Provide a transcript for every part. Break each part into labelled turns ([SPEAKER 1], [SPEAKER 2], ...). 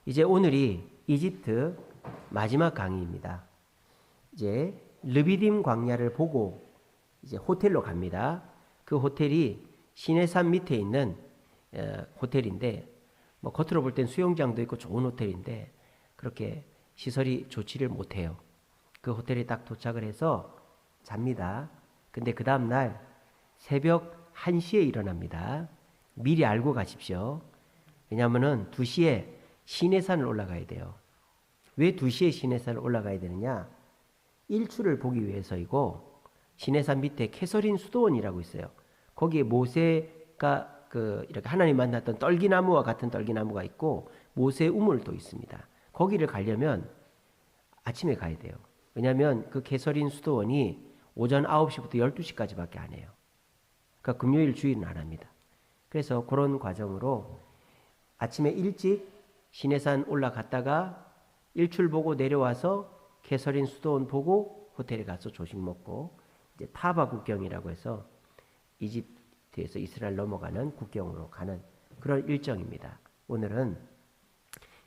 [SPEAKER 1] 이제 오늘이 이집트 마지막 강의입니다. 이제 르비딤 광야를 보고 이제 호텔로 갑니다. 그 호텔이 시내산 밑에 있는 호텔인데, 뭐 겉으로 볼 땐 수영장도 있고 좋은 호텔인데 그렇게 시설이 좋지를 못해요. 그 호텔에 딱 도착을 해서 잡니다. 근데 그 다음날 새벽 1시에 일어납니다. 미리 알고 가십시오. 왜냐하면은 2시에 시내산을 올라가야 돼요. 왜 2시에 시내산을 올라가야 되느냐? 일출을 보기 위해서이고, 시내산 밑에 캐서린 수도원이라고 있어요. 거기에 모세가 이렇게 하나님 만났던 떨기나무와 같은 떨기나무가 있고 모세 우물도 있습니다. 거기를 가려면 아침에 가야 돼요. 왜냐하면 그 캐서린 수도원이 오전 9시부터 12시까지밖에 안 해요. 그러니까 금요일 주일은 안 합니다. 그래서 그런 과정으로 아침에 일찍 시내산 올라갔다가 일출 보고 내려와서 캐서린 수도원 보고 호텔에 가서 조식 먹고, 이제 타바 국경이라고 해서 이집트에서 이스라엘 넘어가는 국경으로 가는 그런 일정입니다. 오늘은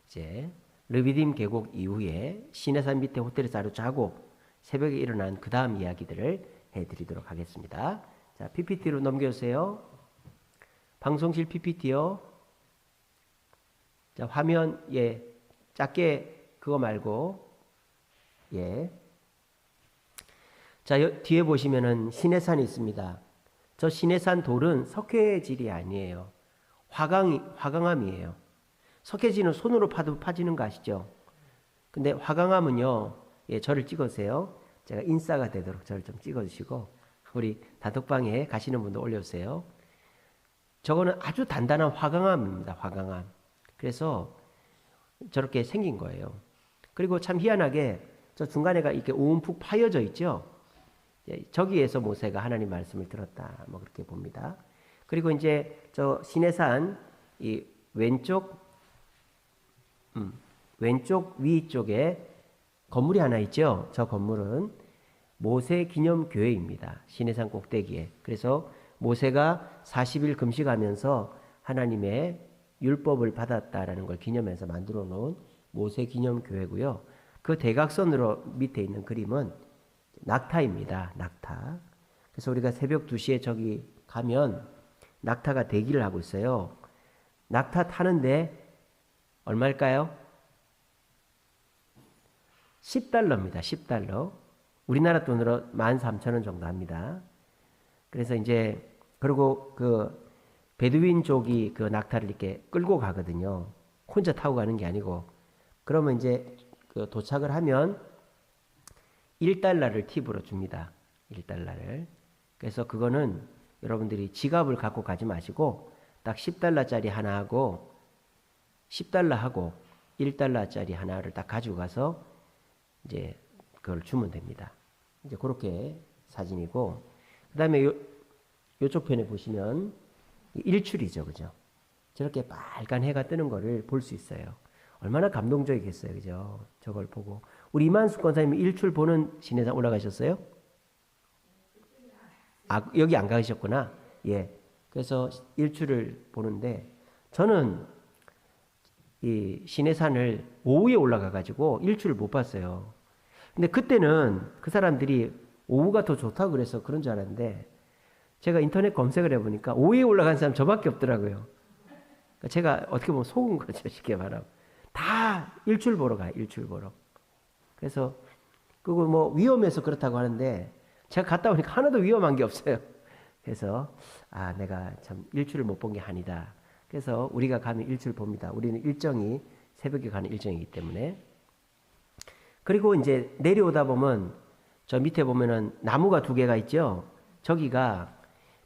[SPEAKER 1] 이제 르비딤 계곡 이후에 시내산 밑에 호텔에서 하루 자고 새벽에 일어난 그 다음 이야기들을 해드리도록 하겠습니다. 자, PPT로 넘겨주세요. 방송실 PPT요. 자, 화면, 작게 그거 말고, 자, 뒤에 보시면은 시내산이 있습니다. 저 시내산 돌은 석회질이 아니에요. 화강암이에요. 석회질은 손으로 파도 파지는 거 아시죠? 근데 화강암은요, 저를 찍으세요. 제가 인싸가 되도록 저를 좀 찍어주시고, 우리 단톡방에 가시는 분도 올려주세요. 저거는 아주 단단한 화강암입니다. 화강암. 그래서 저렇게 생긴 거예요. 그리고 참 희한하게 저 중간에가 이렇게 움푹 파여져 있죠. 저기에서 모세가 하나님 말씀을 들었다, 뭐 그렇게 봅니다. 그리고 이제 저 시내산 이 왼쪽 위쪽에 건물이 하나 있죠. 저 건물은 모세 기념교회입니다. 시내산 꼭대기에. 그래서 모세가 40일 금식하면서 하나님의 율법을 받았다라는 걸 기념해서 만들어 놓은 모세 기념교회고요. 그 대각선으로 밑에 있는 그림은 낙타입니다. 낙타. 그래서 우리가 새벽 2시에 저기 가면 낙타가 대기를 하고 있어요. 낙타 타는데 얼마일까요? 10달러입니다. 10달러. 우리나라 돈으로 13,000원 정도 합니다. 그래서 이제, 그리고 그 베두인족이 그 낙타를 이렇게 끌고 가거든요. 혼자 타고 가는 게 아니고. 그러면 이제 그 도착을 하면 1달러를 팁으로 줍니다. 1달러를. 그래서 그거는 여러분들이 지갑을 갖고 가지 마시고 딱 10달러짜리 하나 하고 10달러 하고 1달러짜리 하나를 딱 가지고 가서 이제 그걸 주면 됩니다. 이제 그렇게 사진이고, 그 다음에 요쪽 편에 보시면 일출이죠. 그죠? 저렇게 빨간 해가 뜨는 거를 볼 수 있어요. 얼마나 감동적이겠어요. 그죠? 저걸 보고. 우리 이만숙 권사님이 일출 보는 시내산 올라가셨어요? 아, 여기 안 가셨구나. 그래서 일출을 보는데, 저는 이 시내산을 오후에 올라가가지고 일출을 못 봤어요. 근데 그때는 그 사람들이 오후가 더 좋다고 그래서 그런 줄 알았는데, 제가 인터넷 검색을 해보니까 오후에 올라간 사람 저밖에 없더라고요. 그러니까 제가 어떻게 보면 속은 거죠. 쉽게 말하면. 다 일출 보러 가요. 일출 보러. 그래서 그거 뭐 위험해서 그렇다고 하는데, 제가 갔다 오니까 하나도 위험한 게 없어요. 그래서 내가 참 일출을 못 본 게 아니다. 그래서 우리가 가면 일출 봅니다. 우리는 일정이 새벽에 가는 일정이기 때문에. 그리고 이제 내려오다 보면 저 밑에 보면은 나무가 2개가 있죠. 저기가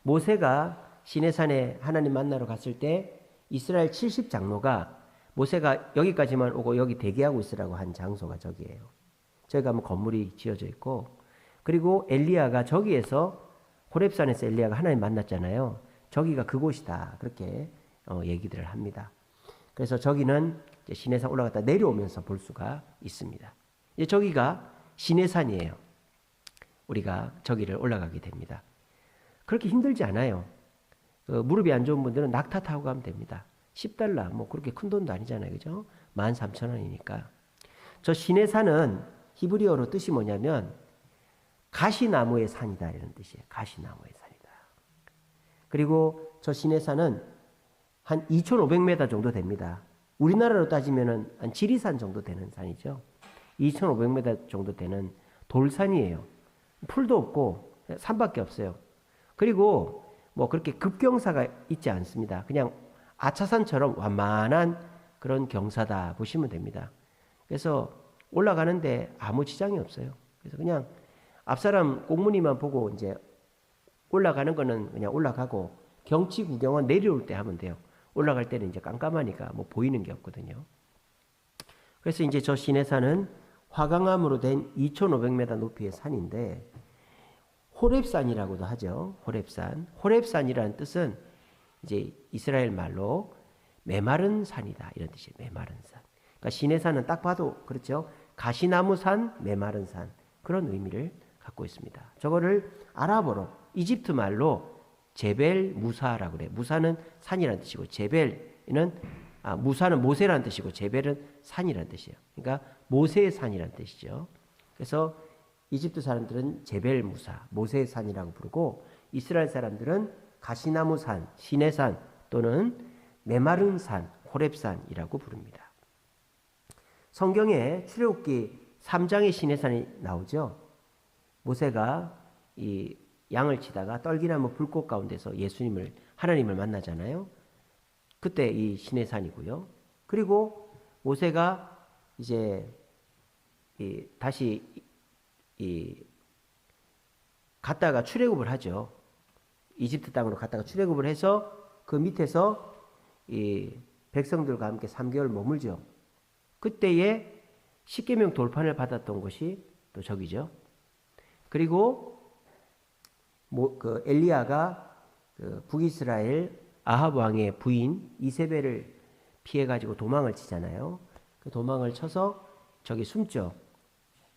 [SPEAKER 1] 모세가 시내산에 하나님 만나러 갔을 때 이스라엘 70장로가 모세가 여기까지만 오고 여기 대기하고 있으라고 한 장소가 저기예요. 저기 가면 건물이 지어져 있고, 그리고 엘리야가 저기에서 호렙산에서 엘리야가 하나님 만났잖아요. 저기가 그곳이다. 그렇게 얘기들을 합니다. 그래서 저기는 이제 시내산 올라갔다 내려오면서 볼 수가 있습니다. 이제 저기가 시내산이에요. 우리가 저기를 올라가게 됩니다. 그렇게 힘들지 않아요. 무릎이 안 좋은 분들은 낙타 타고 가면 됩니다. 10달러, 뭐 그렇게 큰 돈도 아니잖아요. 그죠? 13,000원이니까. 저 시내산은 히브리어로 뜻이 뭐냐면 가시나무의 산이다 이런 뜻이에요. 가시나무의 산이다. 그리고 저 시내산은 한 2,500m 정도 됩니다. 우리나라로 따지면은 한 지리산 정도 되는 산이죠. 2,500m 정도 되는 돌산이에요. 풀도 없고 산밖에 없어요. 그리고 뭐 그렇게 급경사가 있지 않습니다. 그냥 아차산처럼 완만한 그런 경사다 보시면 됩니다. 그래서 올라가는데 아무 지장이 없어요. 그래서 그냥 앞사람 꽁무니만 보고 이제 올라가는 거는 그냥 올라가고 경치 구경은 내려올 때 하면 돼요. 올라갈 때는 이제 깜깜하니까 뭐 보이는 게 없거든요. 그래서 이제 저 시내산은 화강암으로 된 2,500m 높이의 산인데 호렙산이라고도 하죠. 호렙산. 호렙산이라는 뜻은 이제 이스라엘 말로 메마른 산이다 이런 뜻이에요. 메마른 산. 그러니까 시내산은 딱 봐도 그렇죠. 가시나무산, 메마른 산 그런 의미를 갖고 있습니다. 저거를 아랍어로 이집트 말로 제벨 무사라고 그래요. 무사는 산이라는 뜻이고 제벨은 무사는 모세라는 뜻이고 제벨은 산이라는 뜻이에요. 그러니까 모세의 산이라는 뜻이죠. 그래서 이집트 사람들은 제벨 무사, 모세의 산이라고 부르고 이스라엘 사람들은 가시나무 산, 시내산 또는 메마른 산, 호렙산이라고 부릅니다. 성경에 출애굽기 3장의 시내산이 나오죠. 모세가 이 양을 치다가 떨기나무 불꽃 가운데서 하나님을 만나잖아요. 그때 이 시내산이고요. 그리고 모세가 이제 다시 갔다가 출애굽을 하죠. 이집트 땅으로 갔다가 출애굽을 해서 그 밑에서 이 백성들과 함께 3개월 머물죠. 그때에 십계명 돌판을 받았던 곳이 또 저기죠. 그리고 그 엘리야가 그 북이스라엘 아합 왕의 부인 이세벨을 피해 가지고 도망을 치잖아요. 그 도망을 쳐서 저기 숨죠.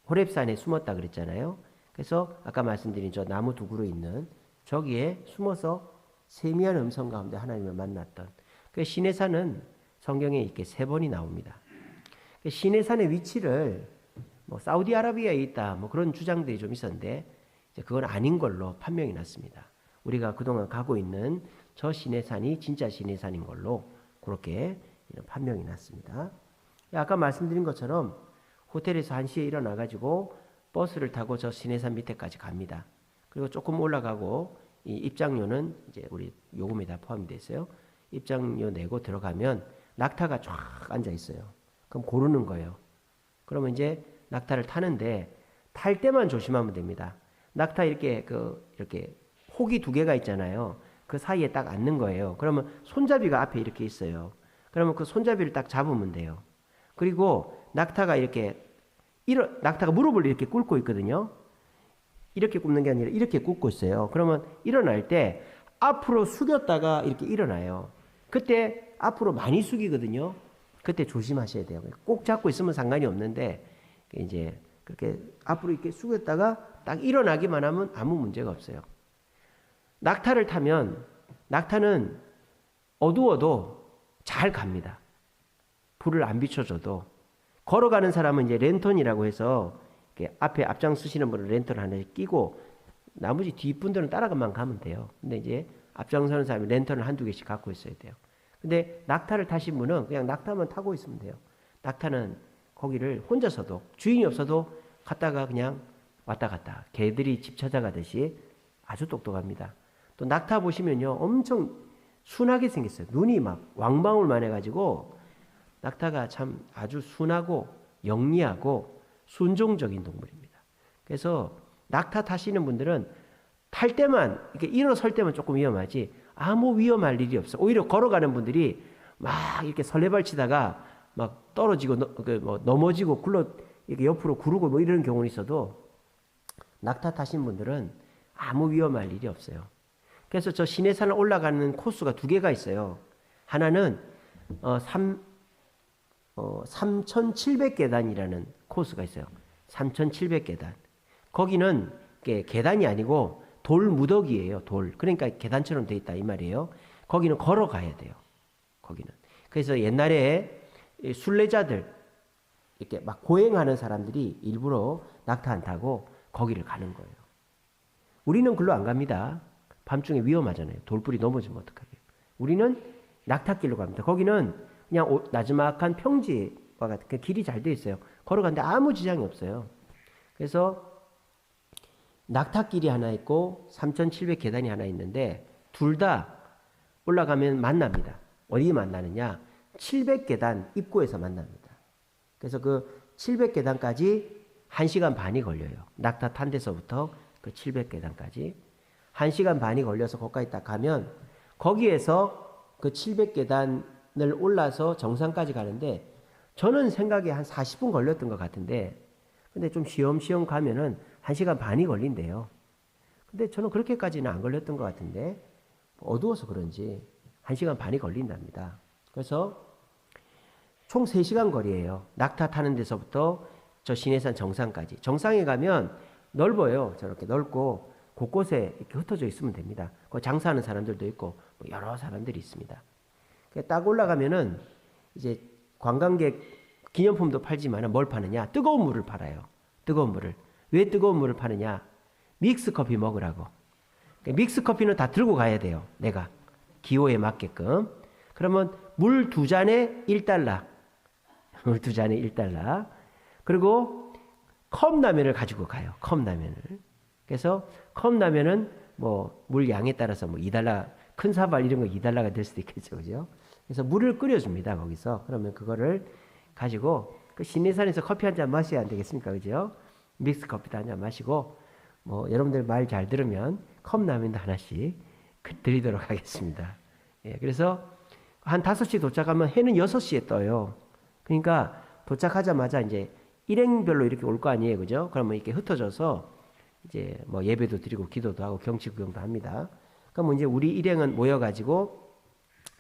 [SPEAKER 1] 호렙산에 숨었다 그랬잖아요. 그래서 아까 말씀드린 저 나무 두 그루 있는 저기에 숨어서 세미한 음성 가운데 하나님을 만났던 그 시내산은 성경에 이렇게 3번이 나옵니다. 그 시내산의 위치를 뭐 사우디아라비아에 있다 뭐 그런 주장들이 좀 있었는데 이제 그건 아닌 걸로 판명이 났습니다. 우리가 그동안 가고 있는 저 시내산이 진짜 시내산인 걸로 그렇게 판명이 났습니다. 아까 말씀드린 것처럼 호텔에서 1시에 일어나가지고 버스를 타고 저 시내산 밑에까지 갑니다. 그리고 조금 올라가고 이 입장료는 이제 우리 요금에 다 포함이 돼 있어요. 입장료 내고 들어가면 낙타가 쫙 앉아 있어요. 그럼 고르는 거예요. 그러면 이제 낙타를 타는데 탈 때만 조심하면 됩니다. 낙타 이렇게 혹이 2개가 있잖아요. 그 사이에 딱 앉는 거예요. 그러면 손잡이가 앞에 이렇게 있어요. 그러면 그 손잡이를 딱 잡으면 돼요. 그리고 낙타가 낙타가 무릎을 이렇게 꿇고 있거든요. 이렇게 굽는 게 아니라 이렇게 굽고 있어요. 그러면 일어날 때 앞으로 숙였다가 이렇게 일어나요. 그때 앞으로 많이 숙이거든요. 그때 조심하셔야 돼요. 꼭 잡고 있으면 상관이 없는데 이제 그렇게 앞으로 이렇게 숙였다가 딱 일어나기만 하면 아무 문제가 없어요. 낙타를 타면 낙타는 어두워도 잘 갑니다. 불을 안 비춰줘도. 걸어가는 사람은 이제 랜턴이라고 해서 앞에 앞장서시는 분은 랜턴 하나 끼고 나머지 뒷분들은 따라가만 가면 돼요. 근데 이제 앞장서는 사람이 랜턴을 한두 개씩 갖고 있어야 돼요. 근데 낙타를 타신 분은 그냥 낙타만 타고 있으면 돼요. 낙타는 거기를 혼자서도 주인이 없어도 갔다가 그냥 왔다 갔다 개들이 집 찾아가듯이 아주 똑똑합니다. 또 낙타 보시면요 엄청 순하게 생겼어요. 눈이 막 왕방울만 해가지고 낙타가 참 아주 순하고 영리하고 순종적인 동물입니다. 그래서 낙타 타시는 분들은 탈 때만 이렇게 일어설 때만 조금 위험하지 아무 위험할 일이 없어. 오히려 걸어가는 분들이 막 이렇게 설레발치다가 막 떨어지고 넘어지고 이렇게 옆으로 구르고 뭐 이런 경우는 있어도 낙타 타신 분들은 아무 위험할 일이 없어요. 그래서 저 시내산을 올라가는 코스가 2개가 있어요. 하나는 3,700계단이라는 코스가 있어요. 3,700계단. 거기는 계단이 아니고 돌 무더기예요. 돌. 그러니까 계단처럼 돼 있다 이 말이에요. 거기는 걸어가야 돼요. 거기는. 그래서 옛날에 순례자들 이렇게 막 고행하는 사람들이 일부러 낙타 안 타고 거기를 가는 거예요. 우리는 글로 안 갑니다. 밤중에 위험하잖아요. 돌불이 넘어지면 어떡하게요. 우리는 낙타길로 갑니다. 거기는 그냥 나지막한 평지와 같은 길이 잘 돼 있어요. 걸어가는데 아무 지장이 없어요. 그래서 낙타길이 하나 있고 3,700계단이 하나 있는데 둘 다 올라가면 만납니다. 어디 만나느냐? 700계단 입구에서 만납니다. 그래서 그 700계단까지 1시간 반이 걸려요. 낙타 탄 데서부터 그 700계단까지 1시간 반이 걸려서 거기까지 딱 가면 거기에서 그 700계단을 올라서 정상까지 가는데 저는 생각에 한 40분 걸렸던 것 같은데 근데 좀 쉬엄쉬엄 가면은 1시간 반이 걸린대요. 근데 저는 그렇게까지는 안 걸렸던 것 같은데 어두워서 그런지 1시간 반이 걸린답니다. 그래서 총 3시간 거리예요. 낙타 타는 데서부터 저 시내산 정상까지. 정상에 가면 넓어요. 저렇게 넓고 곳곳에 이렇게 흩어져 있으면 됩니다. 그 장사하는 사람들도 있고 뭐 여러 사람들이 있습니다. 딱 올라가면은 이제 관광객 기념품도 팔지만 뭘 파느냐? 뜨거운 물을 팔아요. 뜨거운 물을. 왜 뜨거운 물을 파느냐? 믹스 커피 먹으라고. 믹스 커피는 다 들고 가야 돼요. 내가 기호에 맞게끔. 그러면 물 2잔에 1달러. 물 2잔에 1달러. 그리고 컵라면을 가지고 가요. 컵라면을. 그래서 컵라면은 뭐 물 양에 따라서 뭐 2달러, 큰 사발 이런 거 2달러가 될 수도 있겠죠. 그죠? 그래서 물을 끓여줍니다. 거기서. 그러면 그거를 가지고 그 시내산에서 커피 한 잔 마셔야 안 되겠습니까? 그죠? 믹스 커피도 한 잔 마시고 뭐 여러분들 말 잘 들으면 컵라면도 하나씩 드리도록 하겠습니다. 예, 그래서 한 5시 도착하면 해는 6시에 떠요. 그러니까 도착하자마자 이제 일행별로 이렇게 올 거 아니에요. 그죠? 그러면 이렇게 흩어져서 이제 뭐 예배도 드리고 기도도 하고 경치 구경도 합니다. 그럼 이제 우리 일행은 모여가지고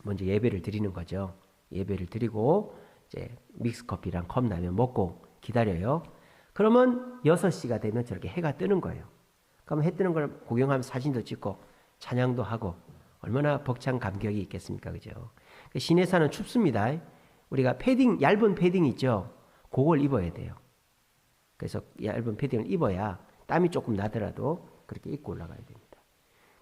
[SPEAKER 1] 먼저 예배를 드리는 거죠. 예배를 드리고 이제 믹스 커피랑 컵라면 먹고 기다려요. 그러면 6시가 되면 저렇게 해가 뜨는 거예요. 그럼 해 뜨는 걸 구경하면서 사진도 찍고 찬양도 하고 얼마나 벅찬 감격이 있겠습니까? 그죠? 시내산은 춥습니다. 우리가 패딩, 얇은 패딩 있죠? 그걸 입어야 돼요. 그래서 얇은 패딩을 입어야 땀이 조금 나더라도 그렇게 입고 올라가야 됩니다.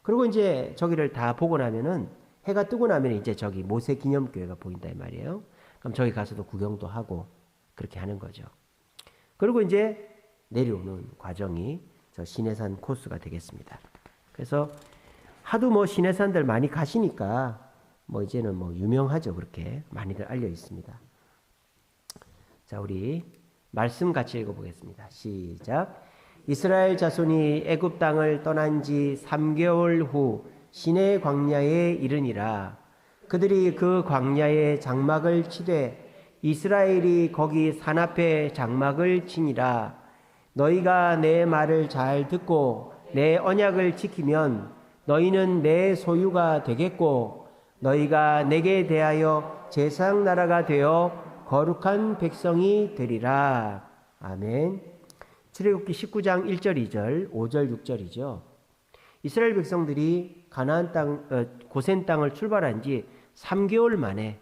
[SPEAKER 1] 그리고 이제 저기를 다 보고 나면은 해가 뜨고 나면 이제 저기 모세 기념교회가 보인다 이 말이에요. 그럼 저기 가서도 구경도 하고 그렇게 하는 거죠. 그리고 이제 내려오는 과정이 저 시내산 코스가 되겠습니다. 그래서 하도 뭐 시내산들 많이 가시니까 뭐 이제는 뭐 유명하죠. 그렇게 많이들 알려 있습니다. 자, 우리 말씀 같이 읽어보겠습니다. 시작. 이스라엘 자손이 애굽 땅을 떠난 지 3개월 후 시내 광야에 이르니라. 그들이 그 광야에 장막을 치되 이스라엘이 거기 산 앞에 장막을 치니라. 너희가 내 말을 잘 듣고 내 언약을 지키면 너희는 내 소유가 되겠고 너희가 내게 대하여 제사장 나라가 되어 거룩한 백성이 되리라. 아멘. 출애굽기 19장 1절 2절 5절 6절이죠. 이스라엘 백성들이 가나안 땅 고센 땅을 출발한 지 3개월 만에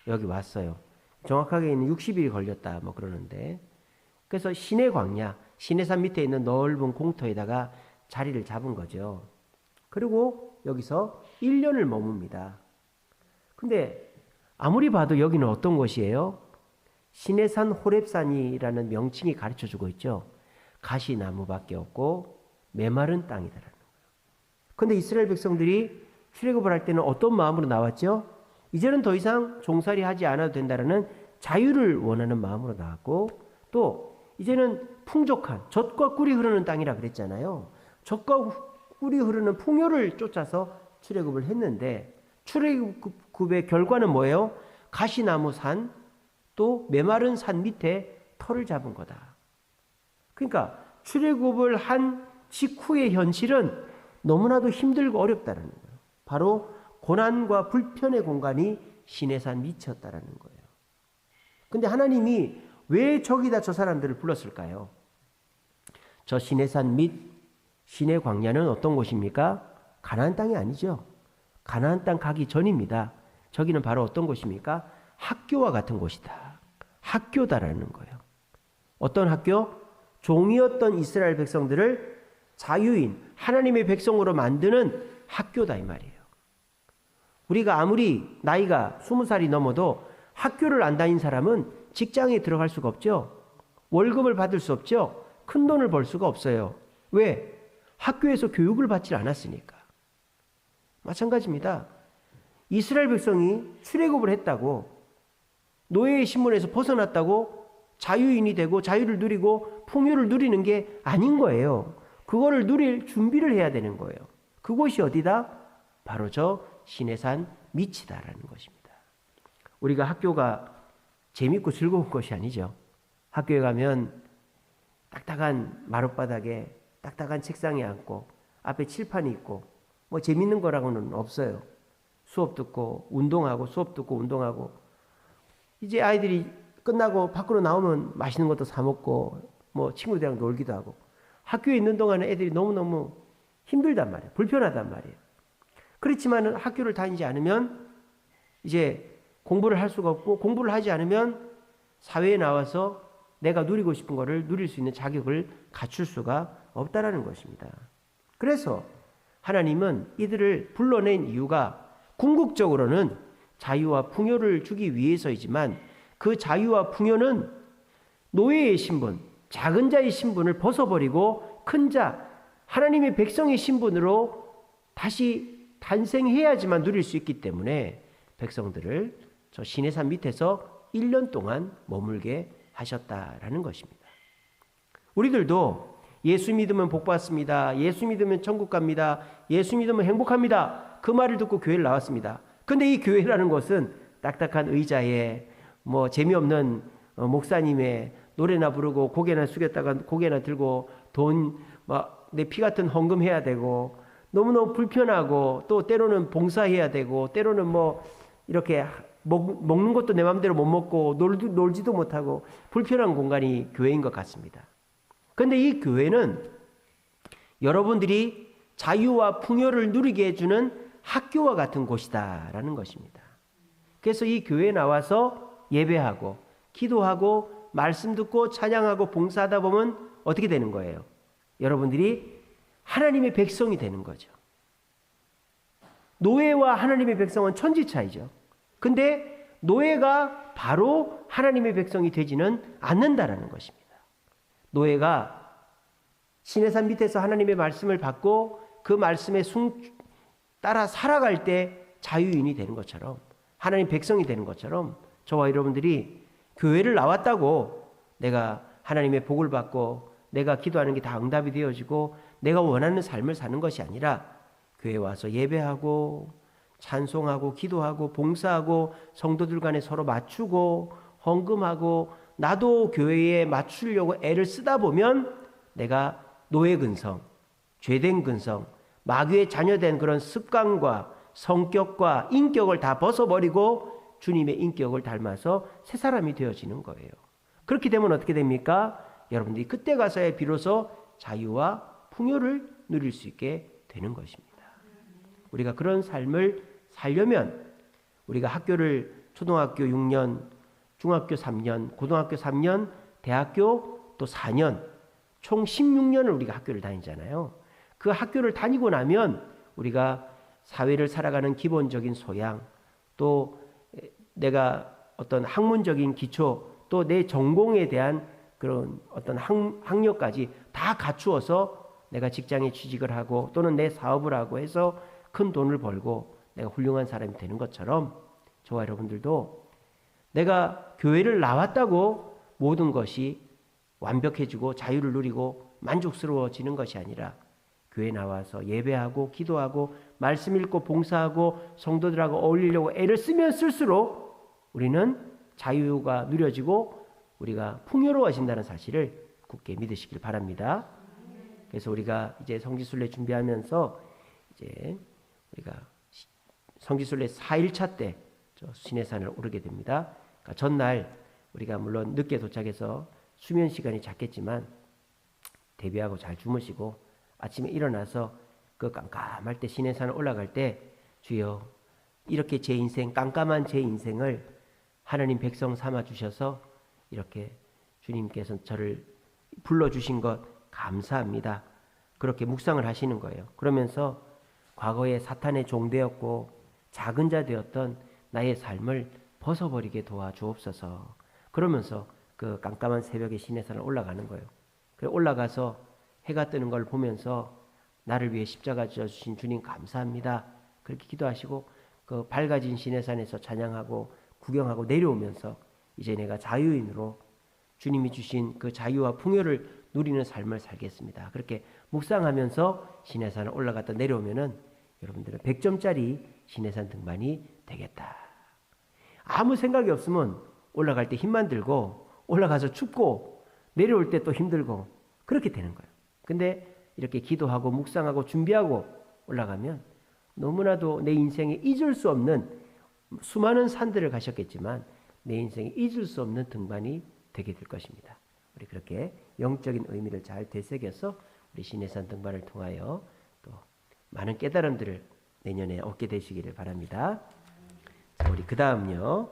[SPEAKER 1] 여기 왔어요. 정확하게는 60일이 걸렸다 뭐 그러는데 그래서 시내 광야, 시내산 밑에 있는 넓은 공터에다가 자리를 잡은 거죠. 그리고 여기서 1년을 머뭅니다. 근데 아무리 봐도 여기는 어떤 곳이에요? 시내산 호렙산이라는 명칭이 가르쳐주고 있죠. 가시나무밖에 없고 메마른 땅이다라는 거예요. 근데 이스라엘 백성들이 출애굽을 할 때는 어떤 마음으로 나왔죠? 이제는 더 이상 종살이 하지 않아도 된다라는 자유를 원하는 마음으로 나왔고 또 이제는 풍족한 젖과 꿀이 흐르는 땅이라 그랬잖아요. 젖과 꿀이 흐르는 풍요를 쫓아서 출애굽을 했는데 출애굽의 결과는 뭐예요? 가시나무 산 또 메마른 산 밑에 터를 잡은 거다. 그러니까 출애굽을 한 직후의 현실은 너무나도 힘들고 어렵다는 거예요. 바로 고난과 불편의 공간이 시내산 밑이었다라는 거예요. 근데 하나님이 왜 저기다 저 사람들을 불렀을까요? 저 시내산 밑 시내 광야는 어떤 곳입니까? 가나안 땅이 아니죠. 가나안 땅 가기 전입니다. 저기는 바로 어떤 곳입니까? 학교와 같은 곳이다. 학교다라는 거예요. 어떤 학교? 종이었던 이스라엘 백성들을 자유인 하나님의 백성으로 만드는 학교다 이 말이에요. 우리가 아무리 나이가 20살이 넘어도 학교를 안 다닌 사람은 직장에 들어갈 수가 없죠. 월급을 받을 수 없죠. 큰 돈을 벌 수가 없어요. 왜? 학교에서 교육을 받지 않았으니까. 마찬가지입니다. 이스라엘 백성이 출애굽을 했다고, 노예의 신분에서 벗어났다고 자유인이 되고 자유를 누리고 풍요를 누리는 게 아닌 거예요. 그거를 누릴 준비를 해야 되는 거예요. 그곳이 어디다? 바로 저 시내산 밑이다라는 것입니다. 우리가 학교가 재밌고 즐거운 것이 아니죠. 학교에 가면 딱딱한 마룻바닥에 딱딱한 책상에 앉고 앞에 칠판이 있고 뭐 재밌는 거라고는 없어요. 수업 듣고 운동하고 수업 듣고 운동하고, 이제 아이들이 끝나고 밖으로 나오면 맛있는 것도 사 먹고 뭐 친구들이랑 놀기도 하고, 학교에 있는 동안에 애들이 너무너무 힘들단 말이에요. 불편하단 말이에요. 그렇지만 학교를 다니지 않으면 이제 공부를 할 수가 없고, 공부를 하지 않으면 사회에 나와서 내가 누리고 싶은 거를 누릴 수 있는 자격을 갖출 수가 없다라는 것입니다. 그래서 하나님은 이들을 불러낸 이유가 궁극적으로는 자유와 풍요를 주기 위해서이지만, 그 자유와 풍요는 노예의 신분, 작은 자의 신분을 벗어버리고 큰 자, 하나님의 백성의 신분으로 다시 탄생해야지만 누릴 수 있기 때문에 백성들을 저 시내산 밑에서 1년 동안 머물게 하셨다라는 것입니다. 우리들도 예수 믿으면 복 받습니다. 예수 믿으면 천국 갑니다. 예수 믿으면 행복합니다. 그 말을 듣고 교회를 나왔습니다. 근데 이 교회라는 것은 딱딱한 의자에 뭐 재미없는 목사님의 노래나 부르고 고개나 숙였다가 고개나 들고 돈 막 내 피 같은 헌금해야 되고 너무너무 불편하고, 또 때로는 봉사해야 되고, 때로는 뭐 이렇게 먹는 것도 내 마음대로 못 먹고 놀지도 못하고 불편한 공간이 교회인 것 같습니다. 그런데 이 교회는 여러분들이 자유와 풍요를 누리게 해주는 학교와 같은 곳이다라는 것입니다. 그래서 이 교회에 나와서 예배하고 기도하고 말씀 듣고 찬양하고 봉사하다 보면 어떻게 되는 거예요? 여러분들이 하나님의 백성이 되는 거죠. 노예와 하나님의 백성은 천지 차이죠. 근데 노예가 바로 하나님의 백성이 되지는 않는다라는 것입니다. 노예가 시내산 밑에서 하나님의 말씀을 받고 그 말씀에 따라 살아갈 때 자유인이 되는 것처럼, 하나님 백성이 되는 것처럼, 저와 여러분들이 교회를 나왔다고 내가 하나님의 복을 받고 내가 기도하는 게 다 응답이 되어지고 내가 원하는 삶을 사는 것이 아니라, 교회에 와서 예배하고 찬송하고 기도하고 봉사하고 성도들 간에 서로 맞추고 헌금하고, 나도 교회에 맞추려고 애를 쓰다 보면 내가 노예 근성, 죄된 근성, 마귀의 자녀된 그런 습관과 성격과 인격을 다 벗어버리고 주님의 인격을 닮아서 새 사람이 되어지는 거예요. 그렇게 되면 어떻게 됩니까? 여러분들이 그때 가서야 비로소 자유와 풍요를 누릴 수 있게 되는 것입니다. 우리가 그런 삶을 살려면 우리가 학교를 초등학교 6년, 중학교 3년, 고등학교 3년, 대학교 또 4년, 총 16년을 우리가 학교를 다니잖아요. 그 학교를 다니고 나면 우리가 사회를 살아가는 기본적인 소양, 또 내가 어떤 학문적인 기초, 또 내 전공에 대한 그런 어떤 학력까지 다 갖추어서 내가 직장에 취직을 하고 또는 내 사업을 하고 해서 큰 돈을 벌고 내가 훌륭한 사람이 되는 것처럼, 저와 여러분들도 내가 교회를 나왔다고 모든 것이 완벽해지고 자유를 누리고 만족스러워지는 것이 아니라, 교회 나와서 예배하고 기도하고 말씀 읽고 봉사하고 성도들하고 어울리려고 애를 쓰면 쓸수록 우리는 자유가 누려지고 우리가 풍요로워진다는 사실을 굳게 믿으시길 바랍니다. 그래서 우리가 이제 성지순례 준비하면서 이제 우리가 성지순례 4일차 때 저 시내산을 오르게 됩니다. 그러니까 전날 우리가 물론 늦게 도착해서 수면 시간이 작겠지만 대비하고 잘 주무시고 아침에 일어나서 그 깜깜할 때 시내산을 올라갈 때, 주여 이렇게 제 인생, 깜깜한 제 인생을 하나님 백성 삼아 주셔서 이렇게 주님께서 저를 불러주신 것 감사합니다. 그렇게 묵상을 하시는 거예요. 그러면서 과거에 사탄의 종 되었고 작은 자 되었던 나의 삶을 벗어버리게 도와주옵소서. 그러면서 그 깜깜한 새벽에 시내산을 올라가는 거예요. 그래 올라가서 해가 뜨는 걸 보면서 나를 위해 십자가 져 주신 주님 감사합니다. 그렇게 기도하시고 그 밝아진 시내산에서 찬양하고 구경하고 내려오면서 이제 내가 자유인으로 주님이 주신 그 자유와 풍요를 누리는 삶을 살겠습니다. 그렇게 묵상하면서 시내산을 올라갔다 내려오면은 여러분들은 100점짜리 시내산 등반이 되겠다. 아무 생각이 없으면 올라갈 때 힘만 들고 올라가서 춥고 내려올 때 또 힘들고 그렇게 되는 거예요. 근데 이렇게 기도하고 묵상하고 준비하고 올라가면 너무나도 내 인생에 잊을 수 없는 수많은 산들을 가셨겠지만 내 인생에 잊을 수 없는 등반이 되게 될 것입니다. 우리 그렇게 영적인 의미를 잘 되새겨서 우리 시내산 등반을 통하여 또 많은 깨달음들을 내년에 얻게 되시기를 바랍니다. 자, 우리 그 다음요.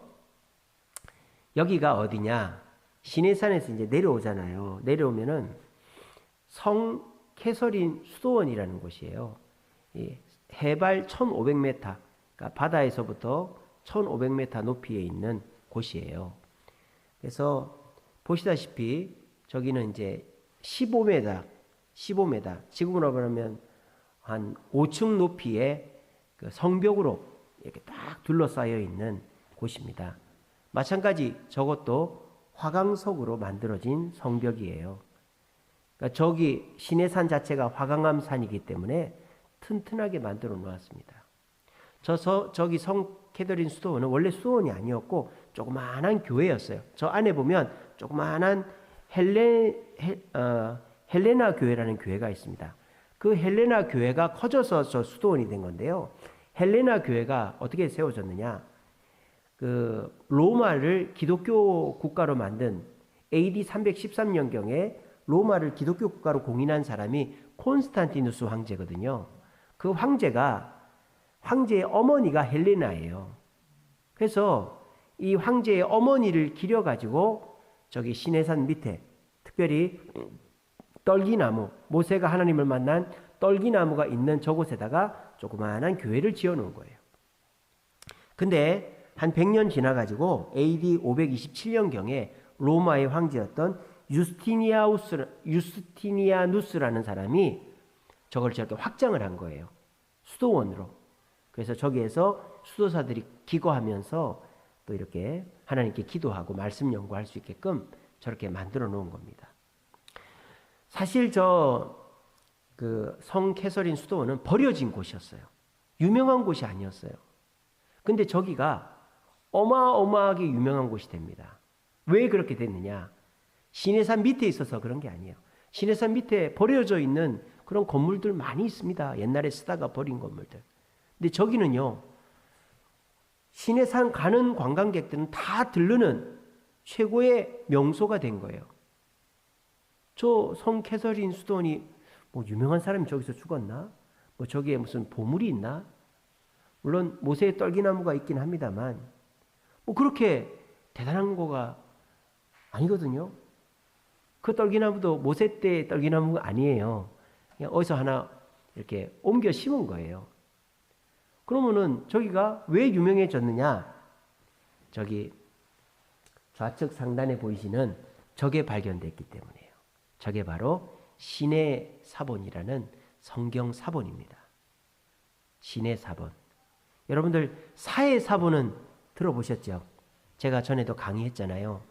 [SPEAKER 1] 여기가 어디냐? 시내산에서 이제 내려오잖아요. 내려오면은 성 캐서린 수도원이라는 곳이에요. 해발 1500m, 그러니까 바다에서부터 1500m 높이에 있는 곳이에요. 그래서 보시다시피 저기는 이제 15m, 지금으로 보면 한 5층 높이의 그 성벽으로 이렇게 딱 둘러싸여 있는 곳입니다. 마찬가지 저것도 화강석으로 만들어진 성벽이에요. 그러니까 저기 시내산 자체가 화강암 산이기 때문에 튼튼하게 만들어 놓았습니다. 저기 성 캐서린 수도원은 원래 수도원이 아니었고 조그마한 교회였어요. 저 안에 보면 조그마한 헬레나 교회라는 교회가 있습니다. 그 헬레나 교회가 커져서 저 수도원이 된 건데요. 헬레나 교회가 어떻게 세워졌느냐? 그 로마를 기독교 국가로 만든 AD 313년경에 로마를 기독교 국가로 공인한 사람이 콘스탄티누스 황제거든요. 그 황제의 어머니가 헬레나예요. 그래서 이 황제의 어머니를 기려가지고 저기 시내산 밑에 특별히 떨기나무, 모세가 하나님을 만난 떨기나무가 있는 저곳에다가 조그마한 교회를 지어놓은 거예요. 근데 한 100년 지나가지고 AD 527년경에 로마의 황제였던 유스티니아누스라는 사람이 저걸 저렇게 확장을 한 거예요. 수도원으로. 그래서 저기에서 수도사들이 기거하면서 또 이렇게 하나님께 기도하고 말씀 연구할 수 있게끔 저렇게 만들어 놓은 겁니다. 사실 그 성 캐서린 수도원은 버려진 곳이었어요. 유명한 곳이 아니었어요. 근데 저기가 어마어마하게 유명한 곳이 됩니다. 왜 그렇게 됐느냐? 시내산 밑에 있어서 그런 게 아니에요. 시내산 밑에 버려져 있는 그런 건물들 많이 있습니다. 옛날에 쓰다가 버린 건물들. 근데 저기는요, 시내산 가는 관광객들은 다 들르는 최고의 명소가 된 거예요. 저 성 캐서린 수도원이 뭐 유명한 사람이 저기서 죽었나? 뭐 저기에 무슨 보물이 있나? 물론 모세의 떨기나무가 있긴 합니다만 뭐 그렇게 대단한 거가 아니거든요. 그 떨기나무도 모세 때의 떨기나무가 아니에요. 그냥 어디서 하나 이렇게 옮겨 심은 거예요. 그러면은 저기가 왜 유명해졌느냐? 저기 좌측 상단에 보이시는 저게 발견됐기 때문이에요. 저게 바로 신의 사본이라는 성경 사본입니다. 신의 사본. 여러분들 사의 사본은 들어보셨죠? 제가 전에도 강의했잖아요.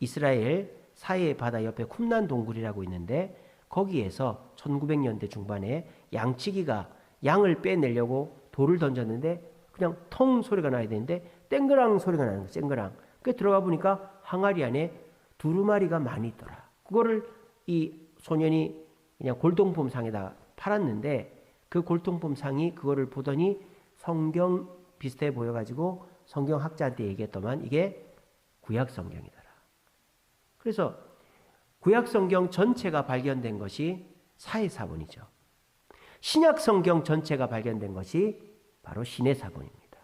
[SPEAKER 1] 이스라엘 사해 바다 옆에 쿰난 동굴이라고 있는데 거기에서 1900년대 중반에 양치기가 양을 빼내려고 돌을 던졌는데 그냥 통 소리가 나야 되는데 땡그랑 소리가 나는 거예요. 땡그랑. 그 들어가 보니까 항아리 안에 두루마리가 많이 있더라. 그거를 이 소년이 그냥 골동품 상에다 팔았는데 그 골동품 상이 그거를 보더니 성경 비슷해 보여가지고 성경 학자한테 얘기했더만 이게 구약 성경이더라. 그래서 구약 성경 전체가 발견된 것이 사해 사본이죠. 신약 성경 전체가 발견된 것이 바로 신의 사본입니다.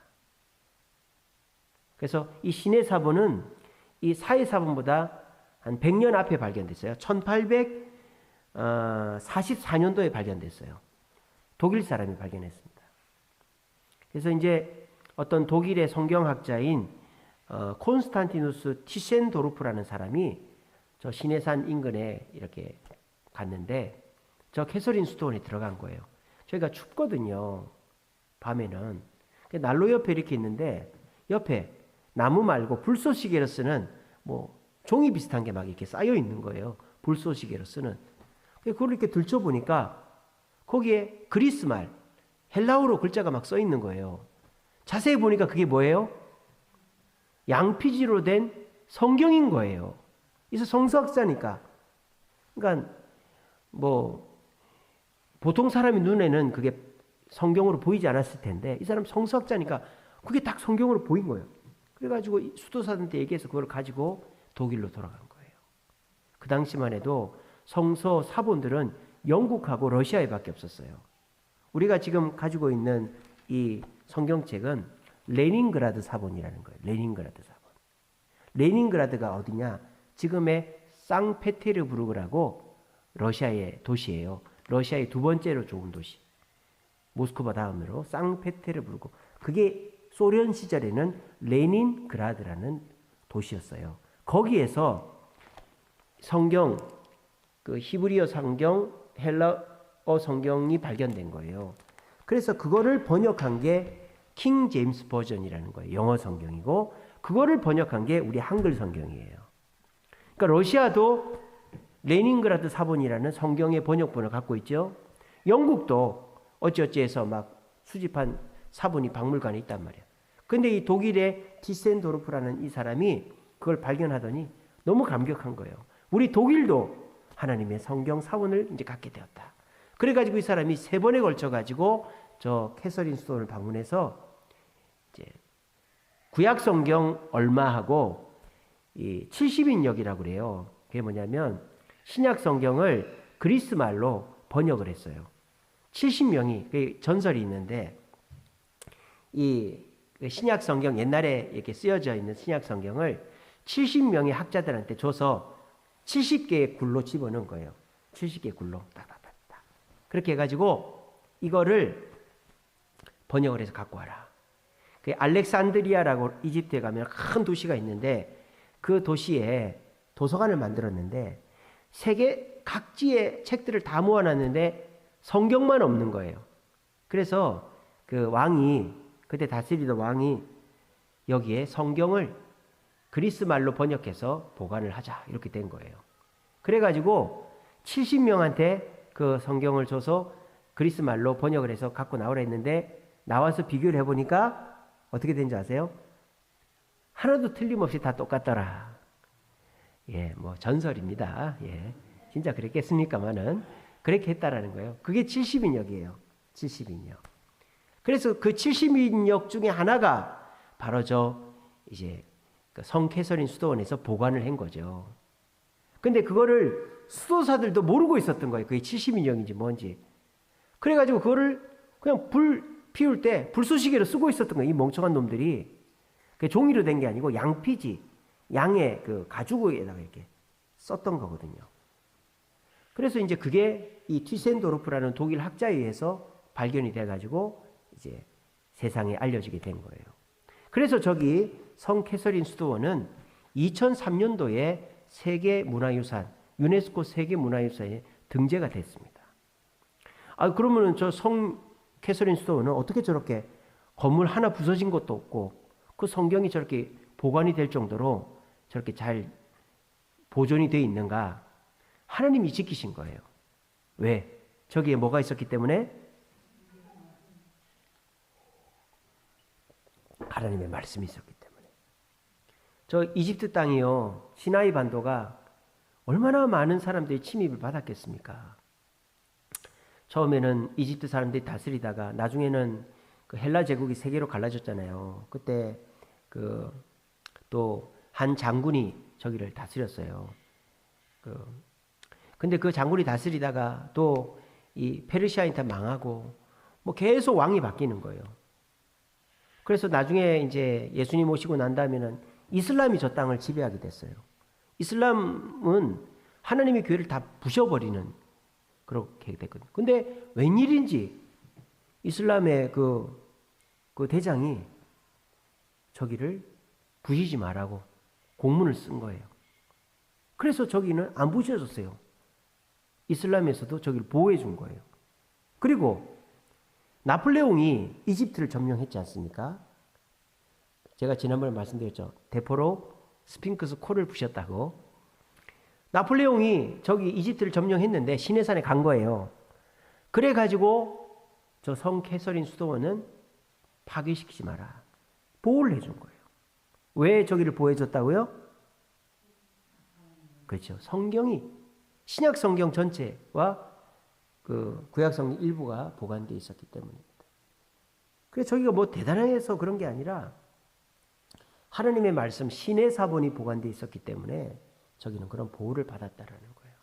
[SPEAKER 1] 그래서 이 시내사본은 이 사해사본보다 한 100년 앞에 발견됐어요. 1844년도에 발견됐어요. 독일 사람이 발견했습니다. 그래서 이제 어떤 독일의 성경학자인 콘스탄티누스 티센도르프라는 사람이 저 시내산 인근에 이렇게 갔는데 저 캐서린 수도원에 들어간 거예요. 저희가 춥거든요. 밤에는. 난로 옆에 이렇게 있는데 옆에 나무 말고 불쏘시개로 쓰는 뭐 종이 비슷한 게 막 이렇게 쌓여 있는 거예요. 불쏘시개로 쓰는. 그걸 이렇게 들춰보니까 거기에 그리스 말, 헬라어로 글자가 막 써 있는 거예요. 자세히 보니까 그게 뭐예요? 양피지로 된 성경인 거예요. 그래서 성서학자니까. 그러니까 뭐 보통 사람의 눈에는 그게 성경으로 보이지 않았을 텐데 이 사람 성서학자니까 그게 딱 성경으로 보인 거예요. 그래가지고 수도사한테 얘기해서 그걸 가지고 독일로 돌아간 거예요. 그 당시만 해도 성서 사본들은 영국하고 러시아에밖에 없었어요. 우리가 지금 가지고 있는 이 성경책은 레닌그라드 사본이라는 거예요. 레닌그라드 사본. 레닌그라드가 어디냐? 지금의 상페테르부르크라고 러시아의 도시예요. 러시아의 두 번째로 좋은 도시. 모스크바 다음으로 상페테르부르크. 그게 소련 시절에는 레닌그라드라는 도시였어요. 거기에서 성경, 그 히브리어 성경, 헬라어 성경이 발견된 거예요. 그래서 그거를 번역한 게 킹 제임스 버전이라는 거예요. 영어 성경이고 그거를 번역한 게 우리 한글 성경이에요. 그러니까 러시아도 레닌그라드 사본이라는 성경의 번역본을 갖고 있죠. 영국도 어찌어찌해서 막 수집한 사본이 박물관에 있단 말이에요. 근데 이 독일의 티센도르프라는 이 사람이 그걸 발견하더니 너무 감격한 거예요. 우리 독일도 하나님의 성경 사본을 이제 갖게 되었다. 그래가지고 이 사람이 3번에 걸쳐가지고 저 캐서린 수도원을 방문해서 이제 구약 성경 얼마하고 이 70인역이라고 그래요. 그게 뭐냐면 신약 성경을 그리스 말로 번역을 했어요. 70명이 전설이 있는데 이 신약 성경 옛날에 이렇게 쓰여져 있는 신약 성경을 70명의 학자들한테 줘서 70개의 굴로 집어넣은 거예요. 70개의 굴로 딱딱딱. 그렇게 해가지고 이거를 번역을 해서 갖고 와라. 그 알렉산드리아라고 이집트에 가면 큰 도시가 있는데 그 도시에 도서관을 만들었는데 세계 각지의 책들을 다 모아놨는데 성경만 없는 거예요. 그래서 그 왕이 그때 다스리던 왕이 여기에 성경을 그리스 말로 번역해서 보관을 하자 이렇게 된 거예요. 그래가지고 70명한테 그 성경을 줘서 그리스 말로 번역을 해서 갖고 나오라 했는데 나와서 비교를 해보니까 어떻게 된지 아세요? 하나도 틀림없이 다 똑같더라. 예, 뭐 전설입니다. 예, 진짜 그랬겠습니까마는 그렇게 했다라는 거예요. 그게 70인역이에요. 70인역. 그래서 그 70인역 중에 하나가 바로 저 이제 성 캐서린 수도원에서 보관을 한 거죠. 근데 그거를 수도사들도 모르고 있었던 거예요. 그게 70인역인지 뭔지. 그래가지고 그거를 그냥 불 피울 때 불쏘시개로 쓰고 있었던 거예요. 이 멍청한 놈들이. 그게 종이로 된 게 아니고 양피지, 양의 그 가죽에다가 이렇게 썼던 거거든요. 그래서 이제 그게 이 티센도르프라는 독일 학자에 의해서 발견이 돼가지고 이제 세상에 알려지게 된 거예요. 그래서 저기 성 캐서린 수도원은 2003년도에 세계문화유산, 유네스코 세계문화유산에 등재가 됐습니다. 아, 그러면은 저 성 캐서린 수도원은 어떻게 저렇게 건물 하나 부서진 것도 없고 그 성경이 저렇게 보관이 될 정도로 저렇게 잘 보존이 되어 있는가? 하나님이 지키신 거예요. 왜? 저기에 뭐가 있었기 때문에? 하나님의 말씀이 있었기 때문에. 저 이집트 땅이요, 시나이 반도가 얼마나 많은 사람들이 침입을 받았겠습니까? 처음에는 이집트 사람들이 다스리다가 나중에는 그 헬라 제국이 세 개로 갈라졌잖아요. 그때 그 또 한 장군이 저기를 다스렸어요. 근데 그 장군이 다스리다가 또 이 페르시아인한테 망하고 뭐 계속 왕이 바뀌는 거예요. 그래서 나중에 이제 예수님 오시고 난 다음에는 이슬람이 저 땅을 지배하게 됐어요. 이슬람은 하나님의 교회를 다 부셔버리는 그렇게 됐거든요. 근데 웬일인지 이슬람의 그 대장이 저기를 부시지 말라고 공문을 쓴 거예요. 그래서 저기는 안 부셔졌어요. 이슬람에서도 저기를 보호해 준 거예요. 그리고 나폴레옹이 이집트를 점령했지 않습니까? 제가 지난번에 말씀드렸죠. 대포로 스핑크스 코를 부셨다고. 나폴레옹이 저기 이집트를 점령했는데 시내산에 간 거예요. 그래가지고 저 성 캐서린 수도원은 파괴시키지 마라. 보호를 해준 거예요. 왜 저기를 보호해줬다고요? 그렇죠. 성경이 신약 성경 전체와 그 구약 성경 일부가 보관되어 있었기 때문입니다. 그래서 저기가 뭐 대단해서 그런 게 아니라 하나님의 말씀 신의 사본이 보관되어 있었기 때문에 저기는 그런 보호를 받았다라는 거예요.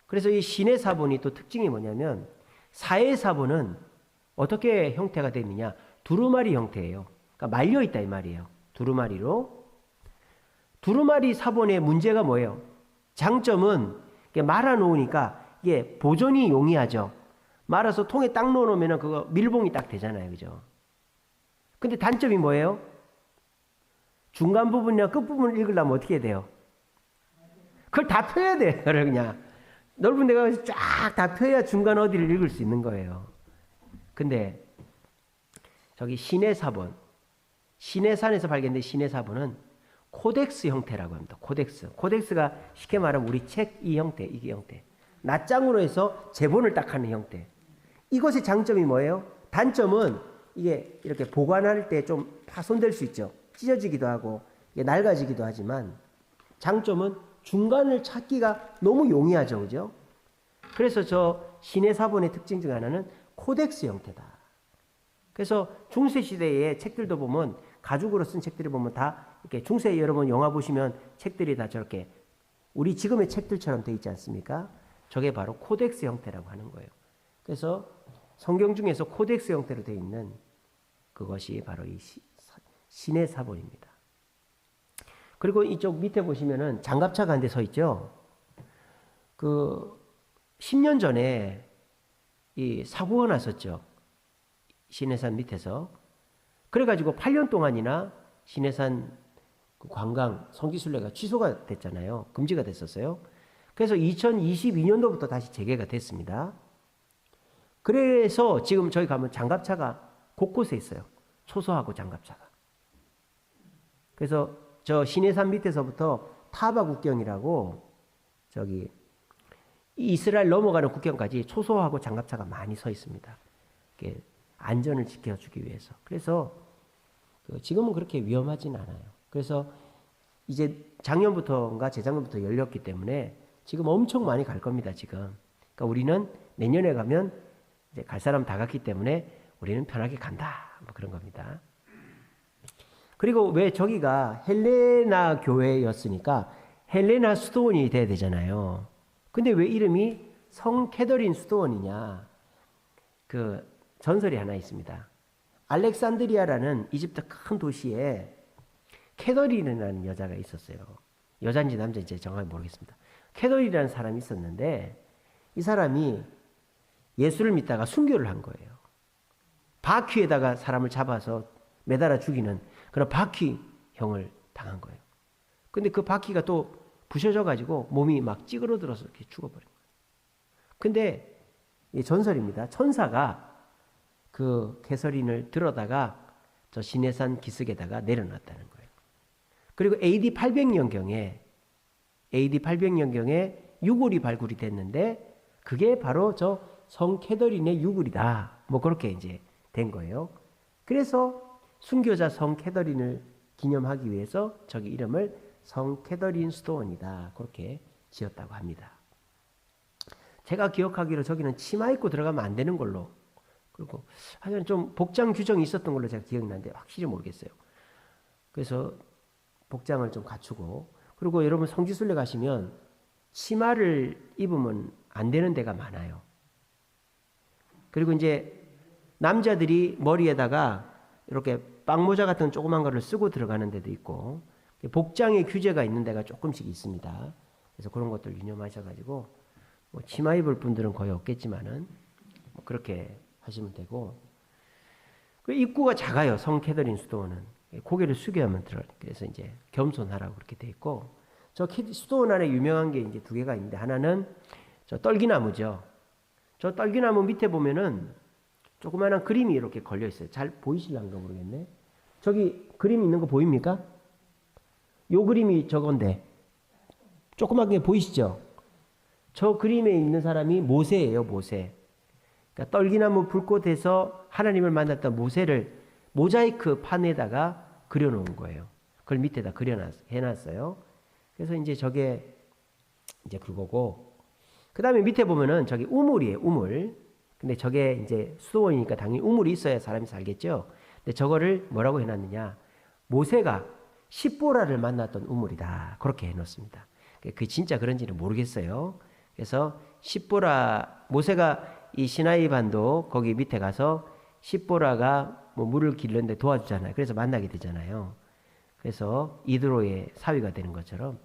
[SPEAKER 1] 그래서 이 신의 사본이 또 특징이 뭐냐면 사의 사본은 어떻게 형태가 되느냐? 두루마리 형태예요. 그러니까 말려 있다 이 말이에요. 두루마리로. 두루마리 사본의 문제가 뭐예요? 장점은 말아 놓으니까 이게 보존이 용이하죠. 말아서 통에 딱 넣어놓으면 그거 밀봉이 딱 되잖아요. 그죠? 근데 단점이 뭐예요? 중간 부분이나 끝부분을 읽으려면 어떻게 해야 돼요? 그걸 다 펴야 돼요. 그냥 넓은 데가 쫙 다 펴야 중간 어디를 읽을 수 있는 거예요. 근데 저기 시내사본, 시내산에서 발견된 시내사본은 코덱스 형태라고 합니다. 코덱스. 코덱스가 쉽게 말하면 우리 책 이 형태, 이게 형태. 낱장으로 해서 제본을 딱 하는 형태. 이것의 장점이 뭐예요? 단점은 이게 이렇게 보관할 때 좀 파손될 수 있죠. 찢어지기도 하고 낡아지기도 하지만 장점은 중간을 찾기가 너무 용이하죠. 그죠? 그래서 저 시내사본의 특징 중 하나는 코덱스 형태다. 그래서 중세시대의 책들도 보면 가죽으로 쓴 책들을 보면 다 이렇게 중세 여러분 영화 보시면 책들이 다 저렇게 우리 지금의 책들처럼 되어 있지 않습니까? 저게 바로 코덱스 형태라고 하는 거예요. 그래서 성경 중에서 코덱스 형태로 되어 있는 그것이 바로 이 신의 사본입니다. 그리고 이쪽 밑에 보시면은 장갑차가 한 대 서 있죠. 그 10년 전에 이 사고가 났었죠. 시내산 밑에서. 그래가지고 8년 동안이나 시내산 관광 성지순례가 취소가 됐잖아요. 금지가 됐었어요. 그래서 2022년도부터 다시 재개가 됐습니다. 그래서 지금 저희 가면 장갑차가 곳곳에 있어요. 초소하고 장갑차가. 그래서 저 시내산 밑에서부터 타바 국경이라고 저기 이스라엘 넘어가는 국경까지 초소하고 장갑차가 많이 서 있습니다. 안전을 지켜주기 위해서. 그래서 지금은 그렇게 위험하진 않아요. 그래서 이제 작년부터인가 재작년부터 열렸기 때문에 지금 엄청 많이 갈 겁니다. 지금. 그러니까 우리는 내년에 가면 이제 갈 사람 다 갔기 때문에 우리는 편하게 간다. 뭐 그런 겁니다. 그리고 왜 저기가 헬레나 교회였으니까 헬레나 수도원이 돼야 되잖아요. 근데 왜 이름이 성 캐더린 수도원이냐? 그 전설이 하나 있습니다. 알렉산드리아라는 이집트 큰 도시에 캐더린이라는 여자가 있었어요. 여자인지 남자인지 정확히 모르겠습니다. 캐더린이라는 사람이 있었는데 이 사람이 예수를 믿다가 순교를 한 거예요. 바퀴에다가 사람을 잡아서 매달아 죽이는 그런 바퀴형을 당한 거예요. 근데 그 바퀴가 또 부셔져 가지고 몸이 막 찌그러들어서 이렇게 죽어버린 거예요. 근데 이 전설입니다. 천사가 그 캐서린을 들어다가 저 시내산 기슭에다가 내려놨다는 거예요. 그리고 AD 800년경에 유골이 발굴이 됐는데 그게 바로 저 성 캐더린의 유골이다. 뭐 그렇게 이제 된 거예요. 그래서 순교자 성 캐더린을 기념하기 위해서 저기 이름을 성 캐더린 수도원이다. 그렇게 지었다고 합니다. 제가 기억하기로 저기는 치마 입고 들어가면 안 되는 걸로, 그리고 하여간 좀 복장 규정이 있었던 걸로 제가 기억이 나는데 확실히 모르겠어요. 그래서 복장을 좀 갖추고, 그리고 여러분 성지순례 가시면 치마를 입으면 안 되는 데가 많아요. 그리고 이제 남자들이 머리에다가 이렇게 빵모자 같은 조그만 거를 쓰고 들어가는 데도 있고 복장의 규제가 있는 데가 조금씩 있습니다. 그래서 그런 것들 유념하셔가지고 뭐 치마 입을 분들은 거의 없겠지만은 뭐 그렇게 하시면 되고 그 입구가 작아요. 성 캐더린 수도원은 고개를 숙여야만 들어. 그래서 이제 겸손하라고 그렇게 돼 있고 저 수도원 안에 유명한 게 이제 두 개가 있는데 하나는 저 떨기나무죠. 저 떨기나무 밑에 보면은 조그마한 그림이 이렇게 걸려 있어요. 잘 보이실란가 모르겠네. 저기 그림 있는 거 보입니까? 요 그림이 저건데 조그맣게 게 보이시죠? 저 그림에 있는 사람이 모세예요. 모세. 그러니까 떨기나무 불꽃에서 하나님을 만났던 모세를 모자이크 판에다가 그려놓은 거예요. 그걸 밑에다 해놨어요. 그래서 이제 저게 이제 그거고 그 다음에 밑에 보면은 저기 우물이에요. 우물. 근데 저게 이제 수도원이니까 당연히 우물이 있어야 사람이 살겠죠. 근데 저거를 뭐라고 해놨느냐? 모세가 십보라를 만났던 우물이다. 그렇게 해놓습니다. 그게 진짜 그런지는 모르겠어요. 그래서 십보라 모세가 이 시나이 반도 거기 밑에 가서 십보라가 뭐 물을 기르는데 도와주잖아요. 그래서 만나게 되잖아요. 그래서 이드로의 사위가 되는 것처럼.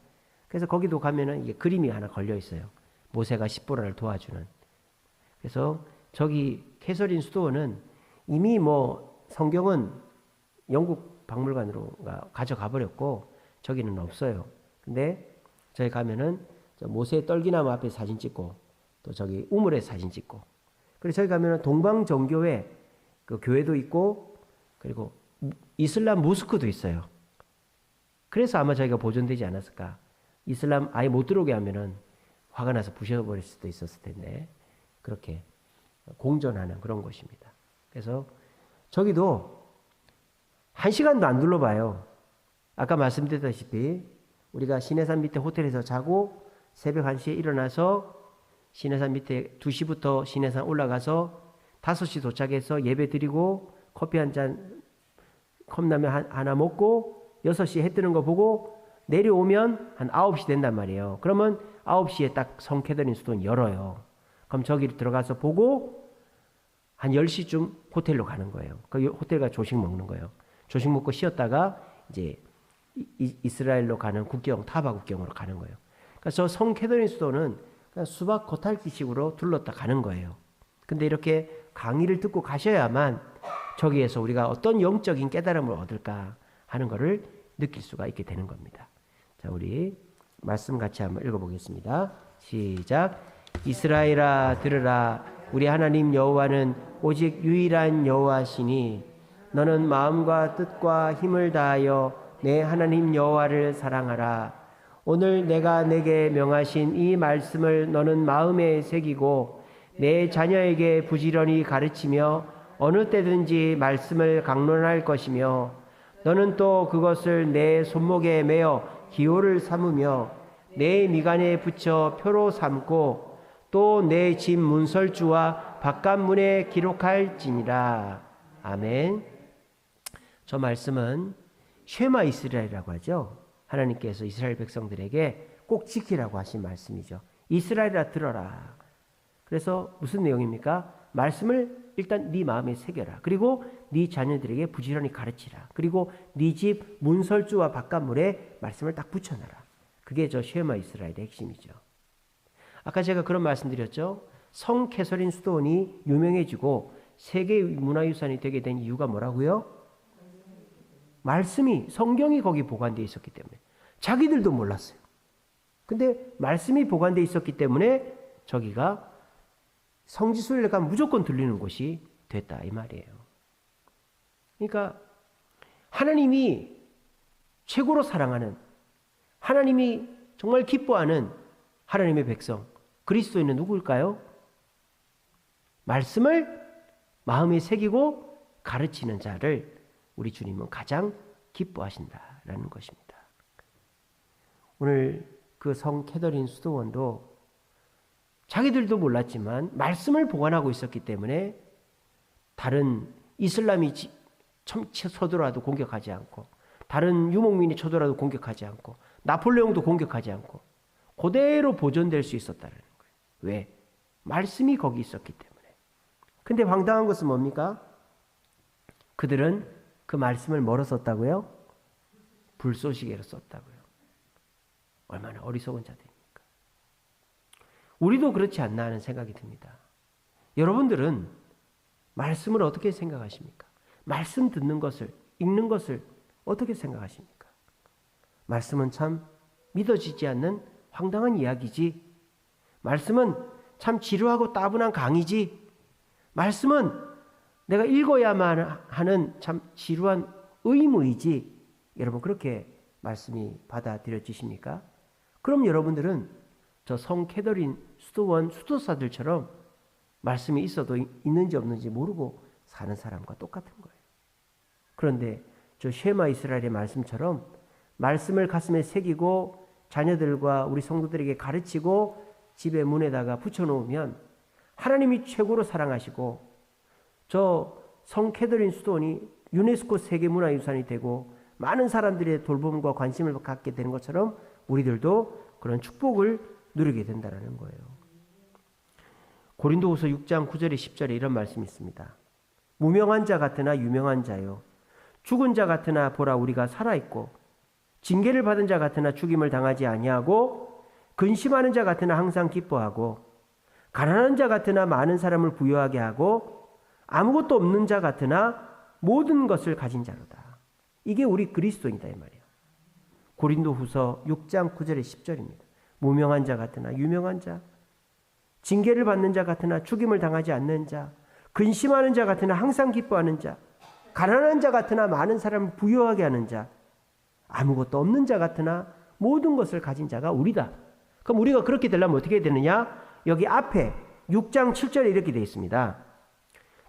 [SPEAKER 1] 그래서 거기도 가면은 이게 그림이 하나 걸려 있어요. 모세가 십보라를 도와주는. 그래서 저기 캐서린 수도원은 이미 뭐 성경은 영국 박물관으로 가져가 버렸고 저기는 없어요. 근데 저기 가면은 저 모세 떨기나무 앞에 사진 찍고 또 저기 우물에 사진 찍고 그리고 저기 가면은 동방 정교회 그 교회도 있고 그리고 이슬람 모스크도 있어요. 그래서 아마 저희가 보존되지 않았을까. 이슬람 아예 못 들어오게 하면은 화가 나서 부셔버릴 수도 있었을 텐데 그렇게 공존하는 그런 곳입니다. 그래서 저기도 1시간도 안 둘러봐요. 아까 말씀드렸다시피 우리가 시내산 밑에 호텔에서 자고 새벽 1시에 일어나서 시내산 밑에 2시부터 시내산 올라가서 5시 도착해서 예배 드리고 커피 한 잔 컵라면 하나 먹고 6시에 해 뜨는 거 보고 내려오면 한 9시 된단 말이에요. 그러면 9시에 딱 성 캐더린 수도는 열어요. 그럼 저기 들어가서 보고 한 10시쯤 호텔로 가는 거예요. 그 호텔 가 조식 먹는 거예요. 조식 먹고 쉬었다가 이제 이스라엘로 가는 국경, 타바 국경으로 가는 거예요. 그러니까 저 성 캐더린 수도는 그냥 수박 겉핥기식으로 둘렀다 가는 거예요. 근데 이렇게 강의를 듣고 가셔야만 저기에서 우리가 어떤 영적인 깨달음을 얻을까 하는 것을 느낄 수가 있게 되는 겁니다. 자, 우리 말씀 같이 한번 읽어보겠습니다. 시작. 이스라엘아 들으라. 우리 하나님 여호와는 오직 유일한 여호와시니 너는 마음과 뜻과 힘을 다하여 내 하나님 여호와를 사랑하라. 오늘 내가 내게 명하신 이 말씀을 너는 마음에 새기고 내 자녀에게 부지런히 가르치며 어느 때든지 말씀을 강론할 것이며 너는 또 그것을 내 손목에 매어 기호를 삼으며 내 미간에 붙여 표로 삼고 또 내 집 문설주와 바깥문에 기록할지니라. 아멘. 저 말씀은 쉐마 이스라엘이라고 하죠. 하나님께서 이스라엘 백성들에게 꼭 지키라고 하신 말씀이죠. 이스라엘아 들어라. 그래서 무슨 내용입니까? 말씀을 일단 네 마음에 새겨라. 그리고 네 자녀들에게 부지런히 가르치라. 그리고 네 집 문설주와 바깥문에 말씀을 딱 붙여놔라. 그게 저 쉐마 이스라엘의 핵심이죠. 아까 제가 그런 말씀드렸죠. 성 캐서린 수도원이 유명해지고 세계 문화유산이 되게 된 이유가 뭐라고요? 말씀이 성경이 거기 보관되어 있었기 때문에 자기들도 몰랐어요. 근데 말씀이 보관되어 있었기 때문에 저기가 성지순례 가면 무조건 들리는 곳이 됐다 이 말이에요. 그러니까 하나님이 최고로 사랑하는 하나님이 정말 기뻐하는 하나님의 백성 그리스도인은 누구일까요? 말씀을 마음에 새기고 가르치는 자를 우리 주님은 가장 기뻐하신다라는 것입니다. 오늘 그 성 캐더린 수도원도 자기들도 몰랐지만 말씀을 보관하고 있었기 때문에 다른 이슬람이 쳐들어와도 공격하지 않고 다른 유목민이 쳐들어와도 공격하지 않고 나폴레옹도 공격하지 않고 그대로 보존될 수 있었다는 거예요. 왜? 말씀이 거기 있었기 때문에. 근데 황당한 것은 뭡니까? 그들은 그 말씀을 뭐로 썼다고요? 불쏘시개로 썼다고요. 얼마나 어리석은 자들입니까? 우리도 그렇지 않나 하는 생각이 듭니다. 여러분들은 말씀을 어떻게 생각하십니까? 말씀 듣는 것을, 읽는 것을 어떻게 생각하십니까? 말씀은 참 믿어지지 않는 황당한 이야기지. 말씀은 참 지루하고 따분한 강의지. 말씀은 내가 읽어야만 하는 참 지루한 의무이지. 여러분 그렇게 말씀이 받아들여지십니까? 그럼 여러분들은 저 성 캐더린 수도원 수도사들처럼 말씀이 있어도 있는지 없는지 모르고 사는 사람과 똑같은 거예요. 그런데 저 쉐마 이스라엘의 말씀처럼 말씀을 가슴에 새기고 자녀들과 우리 성도들에게 가르치고 집의 문에다가 붙여놓으면 하나님이 최고로 사랑하시고 저 성 캐더린 수도원이 유네스코 세계문화유산이 되고 많은 사람들의 돌봄과 관심을 갖게 되는 것처럼 우리들도 그런 축복을 누리게 된다는 거예요. 고린도후서 6장 9절에 10절에 이런 말씀이 있습니다. 무명한 자 같으나 유명한 자요, 죽은 자 같으나 보라 우리가 살아있고, 징계를 받은 자 같으나 죽임을 당하지 아니하고, 근심하는 자 같으나 항상 기뻐하고, 가난한 자 같으나 많은 사람을 부유하게 하고, 아무것도 없는 자 같으나 모든 것을 가진 자로다. 이게 우리 그리스도인이다 이 말이에요. 고린도후서 6장 9절에 10절입니다. 무명한 자 같으나 유명한 자, 징계를 받는 자 같으나 죽임을 당하지 않는 자, 근심하는 자 같으나 항상 기뻐하는 자, 가난한 자 같으나 많은 사람을 부유하게 하는 자, 아무것도 없는 자 같으나 모든 것을 가진 자가 우리다. 그럼 우리가 그렇게 되려면 어떻게 해야 되느냐? 여기 앞에 6장 7절에 이렇게 되어 있습니다.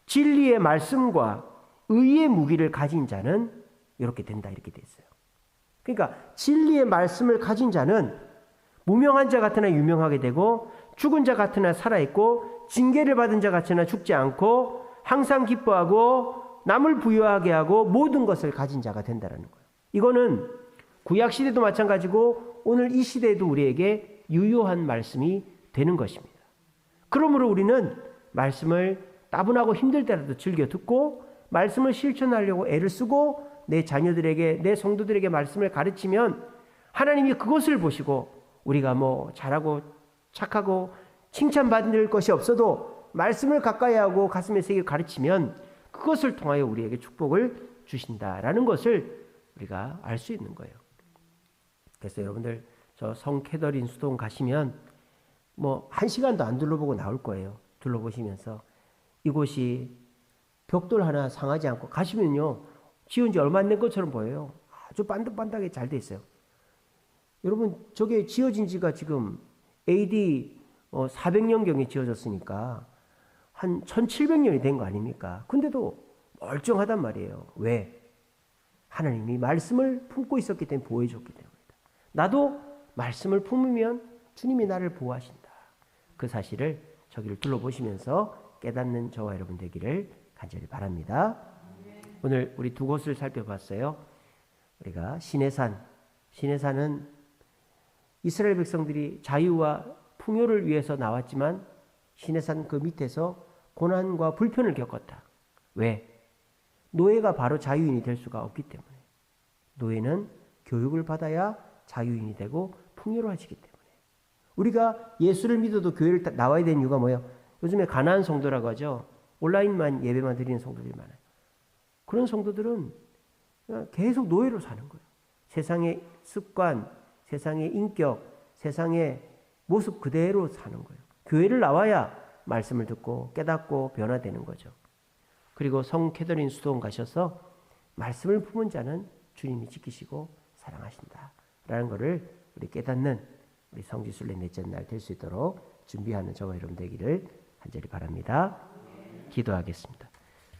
[SPEAKER 1] 진리의 말씀과 의의 무기를 가진 자는 이렇게 된다 이렇게 되어 있어요. 그러니까 진리의 말씀을 가진 자는 무명한 자 같으나 유명하게 되고, 죽은 자 같으나 살아있고, 징계를 받은 자 같으나 죽지 않고, 항상 기뻐하고, 남을 부유하게 하고, 모든 것을 가진 자가 된다는 거예요. 이거는 구약시대도 마찬가지고 오늘 이 시대에도 우리에게 유효한 말씀이 되는 것입니다. 그러므로 우리는 말씀을 따분하고 힘들 때라도 즐겨 듣고 말씀을 실천하려고 애를 쓰고 내 자녀들에게, 내 성도들에게 말씀을 가르치면 하나님이 그것을 보시고 우리가 뭐 잘하고 착하고 칭찬받을 것이 없어도 말씀을 가까이 하고 가슴에 새기고 가르치면 그것을 통하여 우리에게 축복을 주신다라는 것을 우리가 알 수 있는 거예요. 그래서 여러분들 저 성 캐더린 수도원 가시면 뭐 1시간도 안 둘러보고 나올 거예요. 둘러보시면서 이곳이 벽돌 하나 상하지 않고 가시면요, 지은 지 얼마 안 된 것처럼 보여요. 아주 반듯반듯하게 잘 돼 있어요. 여러분 저게 지어진 지가 지금 AD 400년경에 지어졌으니까 한 1700년이 된 거 아닙니까? 근데도 멀쩡하단 말이에요. 왜? 하나님이 말씀을 품고 있었기 때문에 보호해줬기 때문입니다. 나도 말씀을 품으면 주님이 나를 보호하신다. 그 사실을 저기를 둘러보시면서 깨닫는 저와 여러분 되기를 간절히 바랍니다. 오늘 우리 두 곳을 살펴봤어요. 우리가 시내산은 이스라엘 백성들이 자유와 풍요를 위해서 나왔지만 시내산 그 밑에서 고난과 불편을 겪었다. 왜? 노예가 바로 자유인이 될 수가 없기 때문에. 노예는 교육을 받아야 자유인이 되고 풍요로워지기 때문에. 우리가 예수를 믿어도 교회를 나와야 되는 이유가 뭐예요? 요즘에 가난한 성도라고 하죠. 온라인만 예배만 드리는 성도들이 많아요. 그런 성도들은 계속 노예로 사는 거예요. 세상의 습관, 세상의 인격, 세상의 모습 그대로 사는 거예요. 교회를 나와야 말씀을 듣고 깨닫고 변화되는 거죠. 그리고 성 캐더린 수도원 가셔서 말씀을 품은 자는 주님이 지키시고 사랑하신다 라는 것을 우리 깨닫는 우리 성지순례 넷째 날 될 수 있도록 준비하는 저와 여러분 되기를 간절히 바랍니다. 기도하겠습니다.